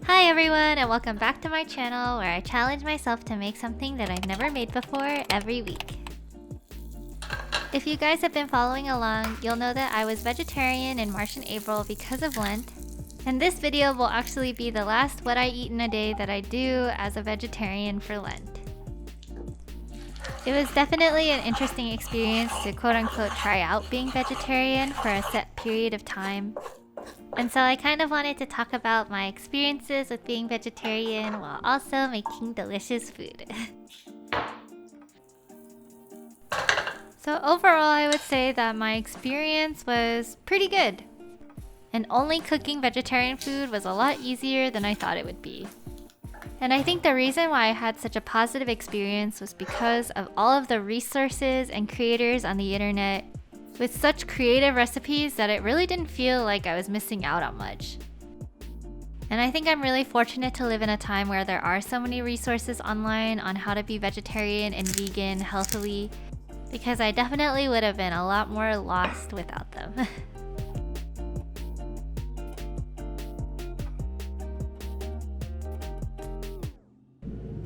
Hi everyone, and welcome back to my channel where I challenge myself to make something that I've never made before every week. If you guys have been following along, you'll know that I was vegetarian in March and April because of Lent, and this video will actually be the last what I eat in a day that I do as a vegetarian for Lent. It was definitely an interesting experience to quote-unquote try out being vegetarian for a set period of time. And so I kind of wanted to talk about my experiences with being vegetarian while also making delicious food. So overall, I would say that my experience was pretty good. And only cooking vegetarian food was a lot easier than I thought it would be. And I think the reason why I had such a positive experience was because of all of the resources and creators on the internet with such creative recipes that it really didn't feel like I was missing out on much. And I think I'm really fortunate to live in a time where there are so many resources online on how to be vegetarian and vegan healthily, because I definitely would have been a lot more lost without them.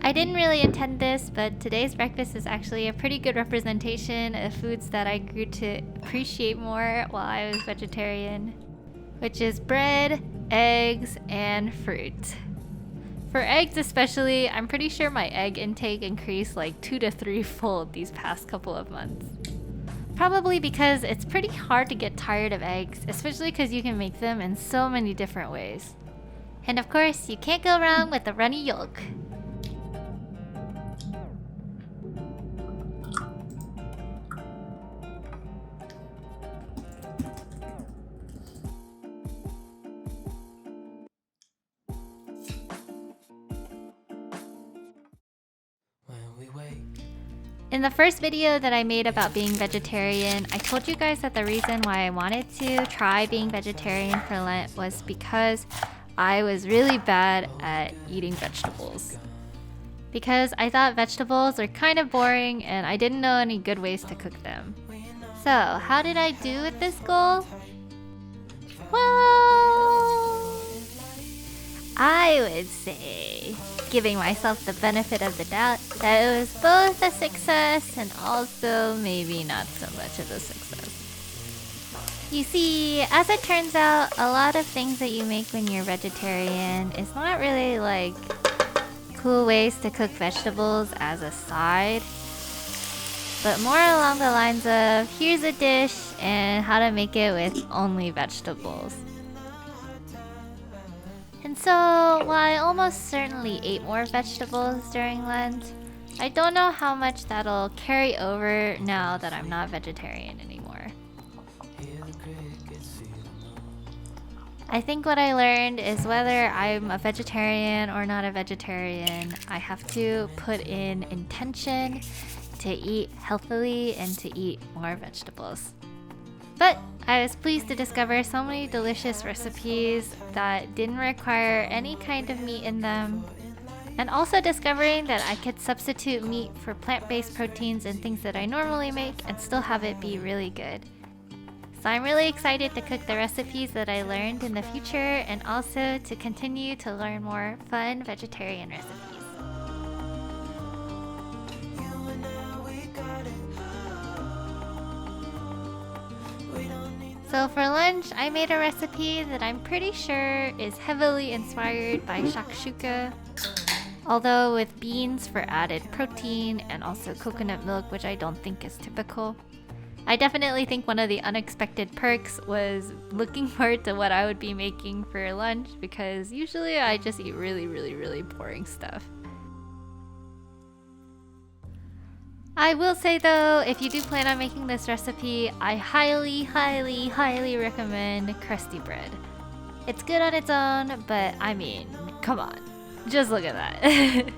I didn't really intend this, but today's breakfast is actually a pretty good representation of foods that I grew to appreciate more while I was vegetarian, which is bread, eggs, and fruit. For eggs especially, I'm pretty sure my egg intake increased like 2 to 3-fold these past couple of months. Probably because it's pretty hard to get tired of eggs, especially because you can make them in so many different ways. And of course, you can't go wrong with a runny yolk. In the first video that I made about being vegetarian, I told you guys that the reason why I wanted to try being vegetarian for Lent was because I was really bad at eating vegetables. Because I thought vegetables are kind of boring and I didn't know any good ways to cook them. So, how did I do with this goal? Well, I would say, giving myself the benefit of the doubt, that it was both a success and also maybe not so much of a success. You see, as it turns out, a lot of things that you make when you're vegetarian is not really like cool ways to cook vegetables as a side, but more along the lines of here's a dish and how to make it with only vegetables. And so, while I almost certainly ate more vegetables during Lent, I don't know how much that'll carry over now that I'm not vegetarian anymore. I think what I learned is whether I'm a vegetarian or not a vegetarian, I have to put in intention to eat healthily and to eat more vegetables. But I was pleased to discover so many delicious recipes that didn't require any kind of meat in them, and also discovering that I could substitute meat for plant-based proteins and things that I normally make and still have it be really good. So I'm really excited to cook the recipes that I learned in the future and also to continue to learn more fun vegetarian recipes. So for lunch, I made a recipe that I'm pretty sure is heavily inspired by shakshuka, although with beans for added protein and also coconut milk, which I don't think is typical. I definitely think one of the unexpected perks was looking forward to what I would be making for lunch, because usually I just eat really boring stuff. I will say though, if you do plan on making this recipe, I highly recommend crusty bread. It's good on its own, but I mean, come on, just look at that.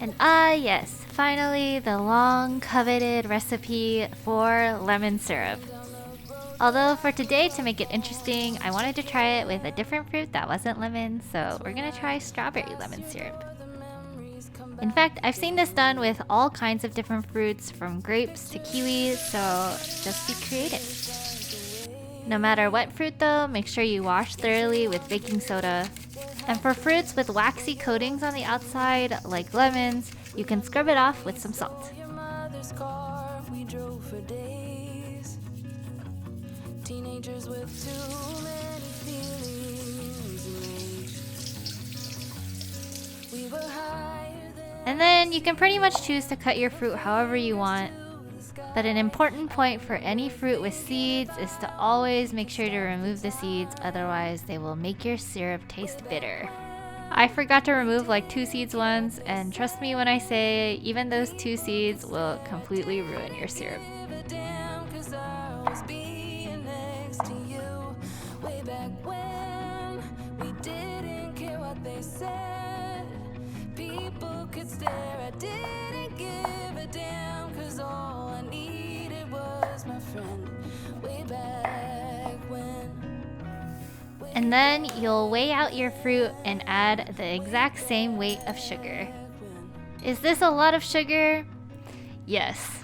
And yes, finally the long coveted recipe for lemon syrup. Although for today, to make it interesting, I wanted to try it with a different fruit that wasn't lemon, so we're gonna try strawberry lemon syrup. In fact, I've seen this done with all kinds of different fruits, from grapes to kiwis, so just be creative. No matter what fruit though, make sure you wash thoroughly with baking soda. And for fruits with waxy coatings on the outside, like lemons, you can scrub it off with some salt. Teenagers with too many feelings. We were higher than. And then you can pretty much choose to cut your fruit however you want. But an important point for any fruit with seeds is to always make sure to remove the seeds, otherwise they will make your syrup taste bitter. I forgot to remove like 2 seeds once, and trust me when I say even those 2 seeds will completely ruin your syrup. People could stare, I didn't give a damn, cause all I needed was my friend way back when. And then you'll weigh out your fruit and add the exact same weight of sugar. Is this a lot of sugar? Yes.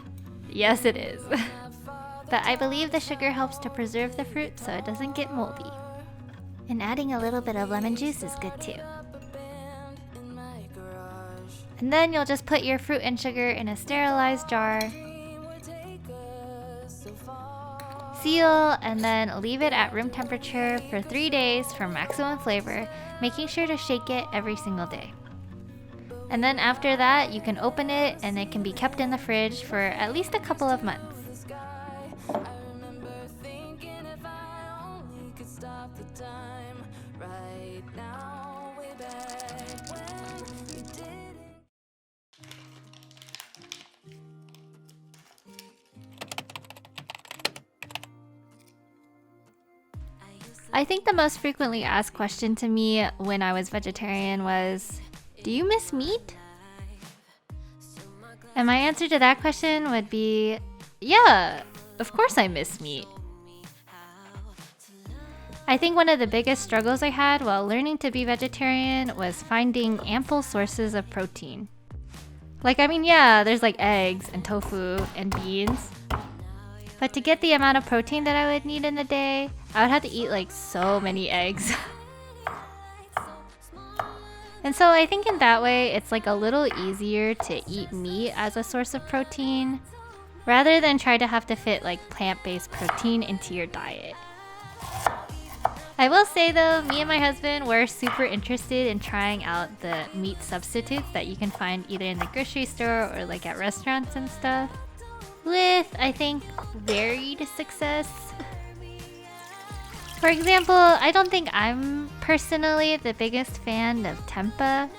Yes, it is. But I believe the sugar helps to preserve the fruit so it doesn't get moldy. And adding a little bit of lemon juice is good too. And then you'll just put your fruit and sugar in a sterilized jar, seal, and then leave it at room temperature for 3 days for maximum flavor, making sure to shake it every single day. And then after that, you can open it and it can be kept in the fridge for at least a couple of months. I think the most frequently asked question to me when I was vegetarian was, do you miss meat? And my answer to that question would be, yeah, of course I miss meat. I think one of the biggest struggles I had while learning to be vegetarian was finding ample sources of protein. There's like eggs and tofu and beans. But to get the amount of protein that I would need in a day, I would have to eat like so many eggs. And so I think in that way, it's like a little easier to eat meat as a source of protein, rather than try to have to fit like plant-based protein into your diet. I will say though, me and my husband were super interested in trying out the meat substitutes that you can find either in the grocery store or like at restaurants and stuff. With, I think, varied success. For example, I don't think I'm personally the biggest fan of tempeh.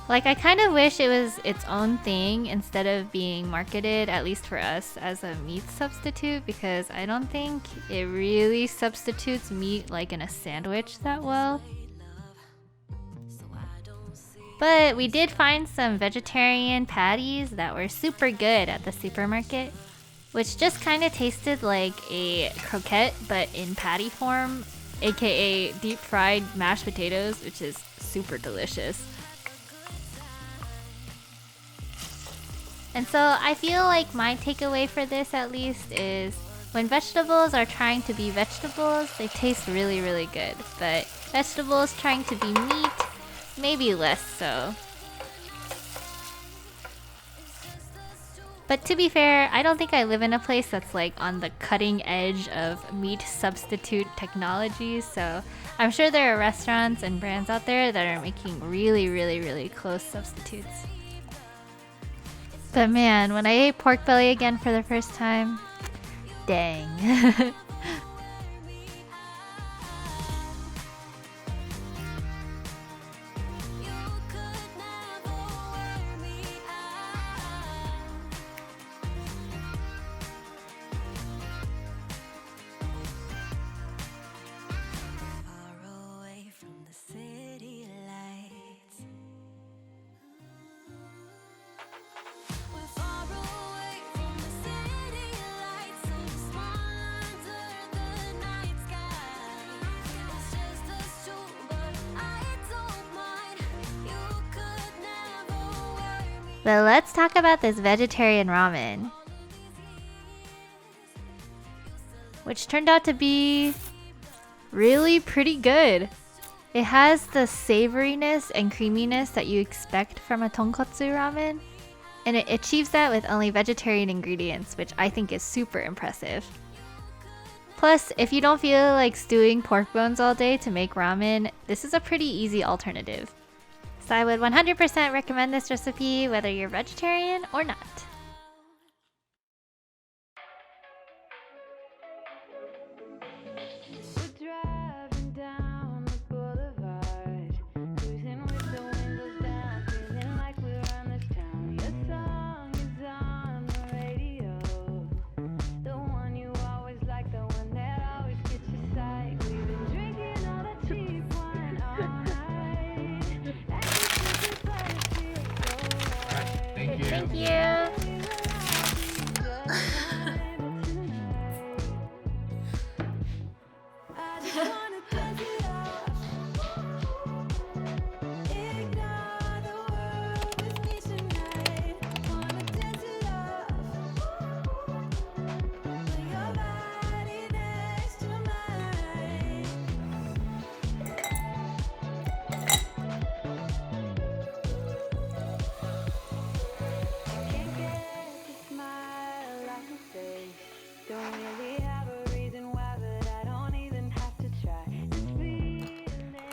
Like, I kind of wish it was its own thing instead of being marketed, at least for us, as a meat substitute, because I don't think it really substitutes meat like in a sandwich that well. But we did find some vegetarian patties that were super good at the supermarket, which just kind of tasted like a croquette but in patty form, aka deep fried mashed potatoes, which is super delicious. And so I feel like my takeaway for this at least is when vegetables are trying to be vegetables, they taste really, really good. But vegetables trying to be meat, maybe less so. But to be fair, I don't think I live in a place that's like on the cutting edge of meat substitute technology, so I'm sure there are restaurants and brands out there that are making really, really, really close substitutes. But man, when I ate pork belly again for the first time, dang. But let's talk about this vegetarian ramen, which turned out to be really pretty good. It has the savoriness and creaminess that you expect from a tonkotsu ramen, and it achieves that with only vegetarian ingredients, which I think is super impressive. Plus, if you don't feel like stewing pork bones all day to make ramen, this is a pretty easy alternative. So I would 100% recommend this recipe whether you're vegetarian or not. Thank you.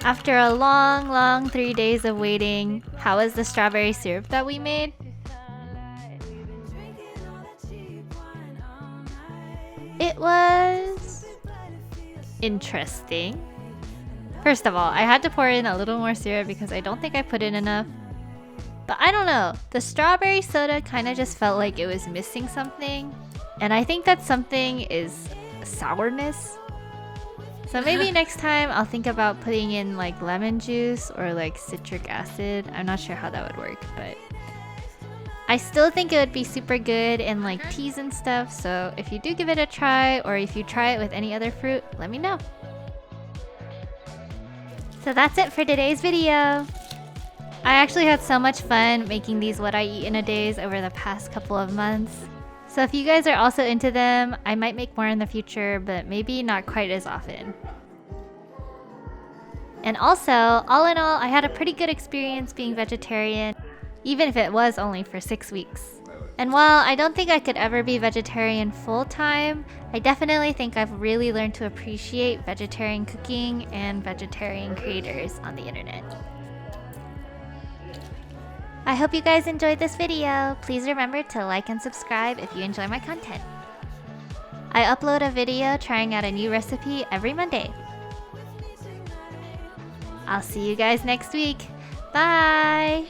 After a long 3 days of waiting, how was the strawberry syrup that we made? It was interesting. First of all, I had to pour in a little more syrup because I don't think I put in enough. But I don't know, the strawberry soda kind of just felt like it was missing something. And I think that something is sourness. So maybe next time I'll think about putting in like lemon juice or like citric acid. I'm not sure how that would work, but I still think it would be super good in like teas and stuff. So if you do give it a try, or if you try it with any other fruit, let me know. So that's it for today's video. I actually had so much fun making these what I eat in a days over the past couple of months. So if you guys are also into them, I might make more in the future, but maybe not quite as often. And also, all in all, I had a pretty good experience being vegetarian, even if it was only for 6 weeks. And while I don't think I could ever be vegetarian full-time, I definitely think I've really learned to appreciate vegetarian cooking and vegetarian creators on the internet. I hope you guys enjoyed this video. Please remember to like and subscribe if you enjoy my content. I upload a video trying out a new recipe every Monday. I'll see you guys next week. Bye!